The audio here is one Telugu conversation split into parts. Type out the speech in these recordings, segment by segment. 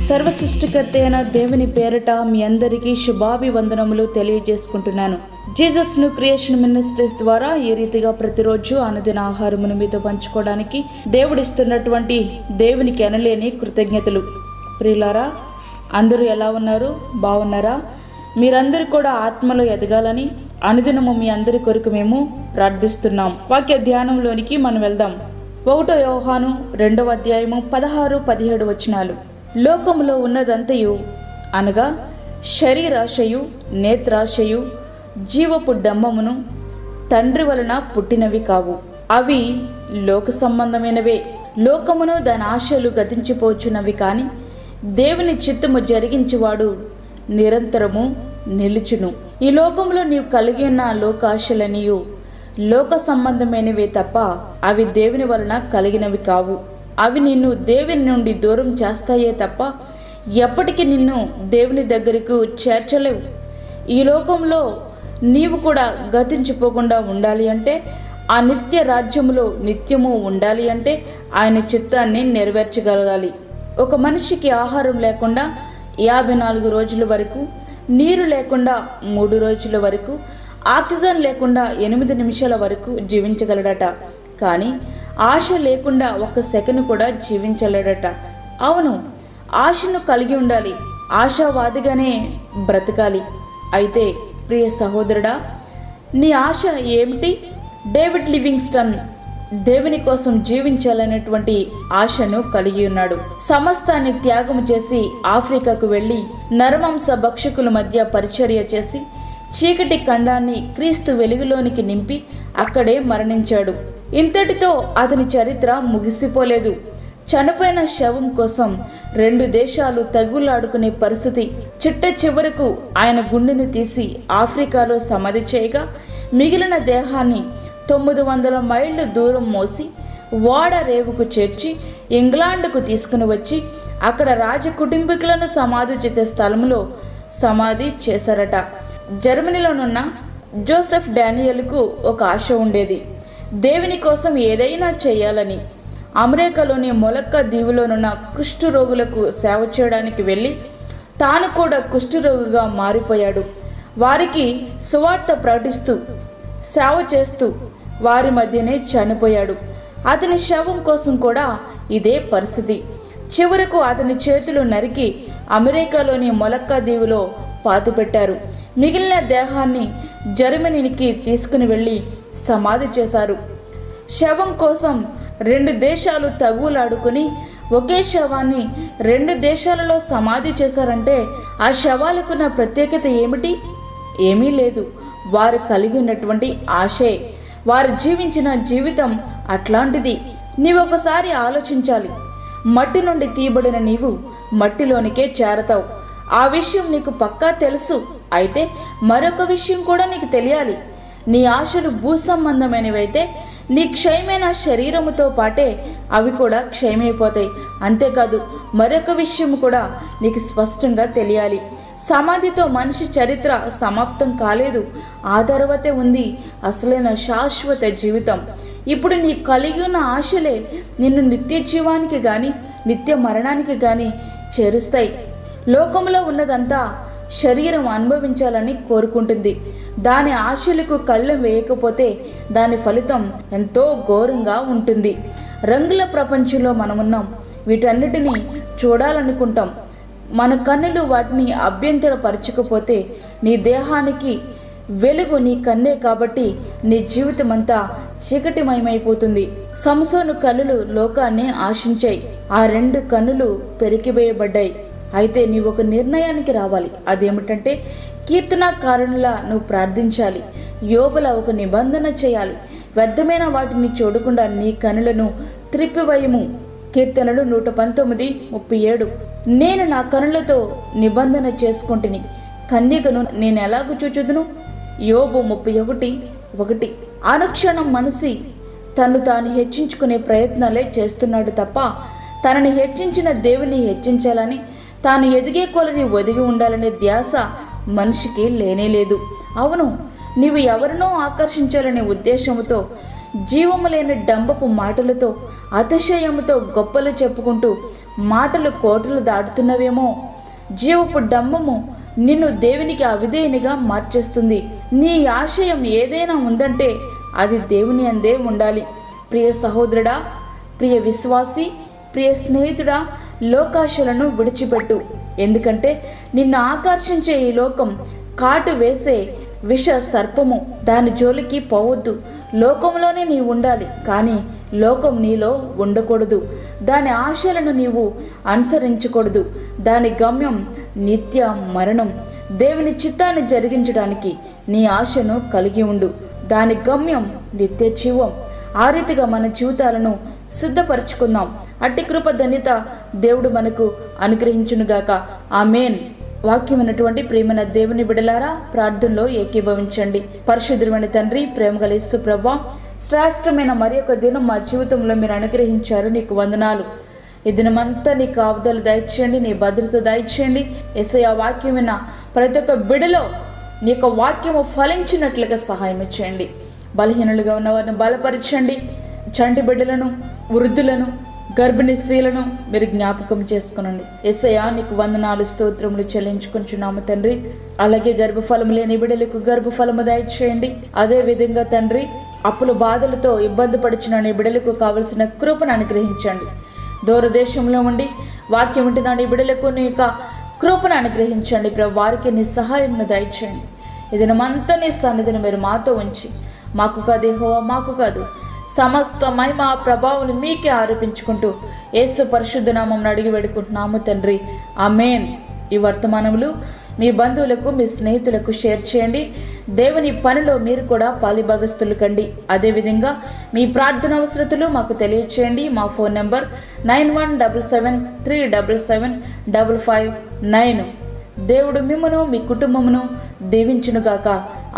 సర్వ సృష్టికర్త అయిన దేవుని పేరట మీ అందరికీ శుభాభివందనములు తెలియజేసుకుంటున్నాను. జీసస్ ను క్రియేషన్ మినిస్ట్రీస్ ద్వారా ఈ రీతిగా ప్రతిరోజు అనుదిన ఆహారమును మీతో పంచుకోవడానికి దేవుడిస్తున్నటువంటి దేవునికి ఎనలేని కృతజ్ఞతలు. ప్రియులారా, అందరూ ఎలా ఉన్నారు? బాగున్నారా? మీరందరూ కూడా ఆత్మలో ఎదగాలని అనుదినము మీ అందరి కొరకు మేము ప్రార్థిస్తున్నాం. వాక్య ధ్యానంలోనికి మనం వెళ్దాం. 1 యోహాను 2వ అధ్యాయము 16-17 వచనాలు. లోకములో ఉన్నదంతయు అనగా శరీరాశయు, నేత్రాశయు, జీవపు డంబమును తండ్రి వలన పుట్టినవి కావు. అవి లోక సంబంధమైనవే. లోకమును దాని ఆశలు గతించిపోచున్నవి, కానీ దేవుని చిత్తము జరిగించువాడు నిరంతరము నిలుచును. ఈ లోకంలో నీవు కలిగి ఉన్న లోకాశలనియు లోక సంబంధమైనవే తప్ప అవి దేవుని వలన కలిగినవి కావు. అవి నిన్ను దేవుని నుండి దూరం చేస్తాయే తప్ప ఎప్పటికీ నిన్ను దేవుని దగ్గరకు చేర్చలేవు. ఈ లోకంలో నీవు కూడా గతించిపోకుండా ఉండాలి అంటే, ఆ నిత్య రాజ్యములో నిత్యము ఉండాలి అంటే ఆయన చిత్తాన్ని నెరవేర్చగలగాలి. ఒక మనిషికి ఆహారం లేకుండా 54 రోజుల వరకు, నీరు లేకుండా 3 రోజుల వరకు, ఆక్సిజన్ లేకుండా 8 నిమిషాల వరకు జీవించగలడట. కానీ ఆశ లేకుండా 1 సెకను కూడా జీవించలేడట. అవును, ఆశను కలిగి ఉండాలి, ఆశావాదిగానే బ్రతకాలి. అయితే ప్రియ సహోదరుడా, నీ ఆశ ఏమిటి? డేవిడ్ లివింగ్స్టన్ దేవుని కోసం జీవించాలనేటువంటి ఆశను కలిగి ఉన్నాడు. సమస్తాన్ని త్యాగం చేసి ఆఫ్రికాకు వెళ్ళి నరమాంస భక్షకుల మధ్య పరిచర్య చేసి చీకటి ఖండాన్ని క్రీస్తు వెలుగులోనికి నింపి అక్కడే మరణించాడు. ఇంతటితో అతని చరిత్ర ముగిసిపోలేదు. చనిపోయిన శవం కోసం 2 దేశాలు తగులాడుకునే పరిస్థితి. చిట్ట చివరకు ఆయన గుండెను తీసి ఆఫ్రికాలో సమాధి చేయగా, మిగిలిన దేహాన్ని 900 మైళ్ళు దూరం మోసి ఓడ రేవుకు చేర్చి ఇంగ్లాండ్కు తీసుకుని వచ్చి అక్కడ రాజ కుటుంబీకులను సమాధి చేసే స్థలంలో సమాధి చేశారట. జర్మనీలోనున్న జోసెఫ్ డానియల్కు ఒక ఆశ ఉండేది, దేవుని కోసం ఏదైనా చేయాలని. అమెరికాలోని మొలక్క దీవులోనున్న కుష్టు రోగులకు సేవ చేయడానికి వెళ్ళి తాను కూడా కుష్ఠరోగిగా మారిపోయాడు. వారికి సువార్త ప్రకటిస్తూ సేవ చేస్తూ వారి మధ్యనే చనిపోయాడు. అతని శవం కోసం కూడా ఇదే పరిస్థితి. చివరకు అతని చేతులు నరికి అమెరికాలోని మొలక్క దీవులో పాతిపెట్టారు. మిగిలిన దేహాన్ని జర్మనీకి తీసుకుని వెళ్ళి సమాధి చేశారు. శవం కోసం 2 దేశాలు తగులాడుకుని ఒకే శవాన్ని 2 దేశాలలో సమాధి చేశారంటే ఆ శవాలకున్న ప్రత్యేకత ఏమిటి? ఏమీ లేదు. వారు కలిగి ఉన్నటువంటి ఆశే. వారు జీవించిన జీవితం అట్లాంటిది. నీవు ఒకసారి ఆలోచించాలి. మట్టి నుండి తీయబడిన నీవు మట్టిలోనికే చేరతావు. ఆ విషయం నీకు పక్కా తెలుసు. అయితే మరొక విషయం కూడా నీకు తెలియాలి. నీ ఆశలు భూ సంబంధమైనవైతే నీ క్షయమైన శరీరముతో పాటే అవి కూడా క్షయమైపోతాయి. అంతేకాదు, మరొక విషయం కూడా నీకు స్పష్టంగా తెలియాలి. సమాధితో మనిషి చరిత్ర సమాప్తం కాలేదు. ఆ తర్వాతే ఉంది అసలైన శాశ్వత జీవితం. ఇప్పుడు నీ కలిగి ఉన్న ఆశలే నిన్ను నిత్య జీవానికి కానీ నిత్య మరణానికి కానీ చేరుస్తాయి. లోకంలో ఉన్నదంతా శరీరం అనుభవించాలని కోరుకుంటుంది. దాని ఆశలకు కళ్ళెం వేయకపోతే దాని ఫలితం ఎంతో ఘోరంగా ఉంటుంది. రంగుల ప్రపంచంలో మనమున్నాం. వీటన్నిటినీ చూడాలనుకుంటాం. మన కన్నులు వాటిని అభ్యంతరపరచకపోతే నీ దేహానికి వెలుగు నీ కన్నే కాబట్టి నీ జీవితం అంతా చీకటిమయమైపోతుంది. సంసోను కన్నులు లోకాన్ని ఆశించాయి. ఆ 2 కన్నులు పెరికివేయబడ్డాయి. అయితే నీవు ఒక నిర్ణయానికి రావాలి. అదేమిటంటే, కీర్తనకారునిలా నువ్వు ప్రార్థించాలి. యోబులా ఒక నిబంధన చేయాలి. వ్యర్థమైన వాటిని చూడకుండా నీ కనులను త్రిప్పివేయము. కీర్తనలు 119:37. నేను నా కనులతో నిబంధన చేసుకుంటుని, కన్యకను నేను ఎలాగూ చూచుదును? యోబు 31:1. అనుక్షణం మనసి తను తాను హెచ్చించుకునే ప్రయత్నాలే చేస్తున్నాడు తప్ప తనని హెచ్చించిన దేవుని హెచ్చించాలని, తాను ఎదిగే కొలది ఒదిగి ఉండాలనే ధ్యాస మనిషికి లేనేలేదు. అవును, నీవు ఎవరినో ఆకర్షించాలనే ఉద్దేశంతో జీవము లేని డంబపు మాటలతో అతిశయముతో గొప్పలు చెప్పుకుంటూ మాటలు కోటలు దాటుతున్నవేమో. జీవపు డంబము నిన్ను దేవునికి అవిధేయునిగా మార్చేస్తుంది. నీ ఆశయం ఏదైనా ఉందంటే అది దేవుని అందే ఉండాలి. ప్రియ సహోదరుడా, ప్రియ విశ్వాసి, ప్రియ స్నేహితుడా, లోకాశలను విడిచిపెట్టు. ఎందుకంటే నిన్ను ఆకర్షించే ఈ లోకం కాటు వేసే విష సర్పము. దాని జోలికి పోవద్దు. లోకంలోనే నీవు ఉండాలి, కానీ లోకం నీలో ఉండకూడదు. దాని ఆశలను నీవు అనుసరించకూడదు. దాని గమ్యం నిత్య మరణం. దేవుని చిత్తాన్ని జరిగించడానికి నీ ఆశను కలిగి ఉండు. దాని గమ్యం నిత్య జీవం. ఆ రీతిగా మన జీవితాలను సిద్ధపరచుకుందాం. అట్టి కృప ధన్యత దేవుడు మనకు అనుగ్రహించునుగాక. ఆమేన్. వాక్యం ఉన్నటువంటి ప్రేమైన దేవుని బిడలారా, ప్రార్థనలో ఏకీభవించండి. పరిశుద్ధమైన తండ్రి, ప్రేమగల యేసు ప్రభువా, శ్రేష్టమైన మరి ఒక దినం మా జీవితంలో మీరు అనుగ్రహించారు. నీకు వందనాలు. ఈ దినమంతా నీ కాపుదలు దయచేయండి, నీ భద్రత దయచేయండి. యేసయ్య, వాక్యం విన్న ప్రతి ఒక్క బిడలో నీ యొక్క వాక్యము ఫలించినట్లుగా సహాయం చేయండి. బలహీనులుగా ఉన్న వారిని బలపరచండి. చంటి బిడ్డలను, వృద్ధులను, గర్భిణీ స్త్రీలను మీరు జ్ఞాపకం చేసుకునండి. యేసయ్య, నీకు వందనాలు, స్తోత్రములు చెల్లించుకుంటున్నాము తండ్రి. అలాగే గర్భఫలము లేని బిడ్డలకు గర్భఫలము దయచేయండి. అదే విధంగా తండ్రి, అప్పుల బాధలతో ఇబ్బంది పడుచున్న నీ బిడ్డలకు కావలసిన కృపను అనుగ్రహించండి. దూరదేశంలో ఉండి వాక్యం వింటున్న నీ బిడ్డలకు నీ యొక్క కృపను అనుగ్రహించండి. ప్రభు, వారికి నీ సహాయంను దయచేయండి. ఈ దినమంతా నీ సన్నిధిని మీరు మాతో ఉంచి, మాకు కాదు యెహోవా, మాకు కాదు, సమస్త మహిమ ప్రభావం మీకే ఆరోపించుకుంటూ యేసు పరిశుద్ధ నామం అడిగి వేడుకుంటున్నాము తండ్రి. ఆమేన్. ఈ వర్తమానములు మీ బంధువులకు, మీ స్నేహితులకు షేర్ చేయండి. దేవుని పనిలో మీరు కూడా పాలిభాగస్తులు కండి. అదేవిధంగా మీ ప్రార్థన అవసరతలు మాకు తెలియచేయండి. మా ఫోన్ నెంబర్ 9177377559. దేవుడు మిమ్మును, మీ కుటుంబమును దీవించునుగాక.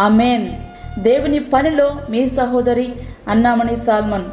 ఆమేన్. దేవుని పనిలో మీ సహోదరి అన్నామణి సాల్మన్.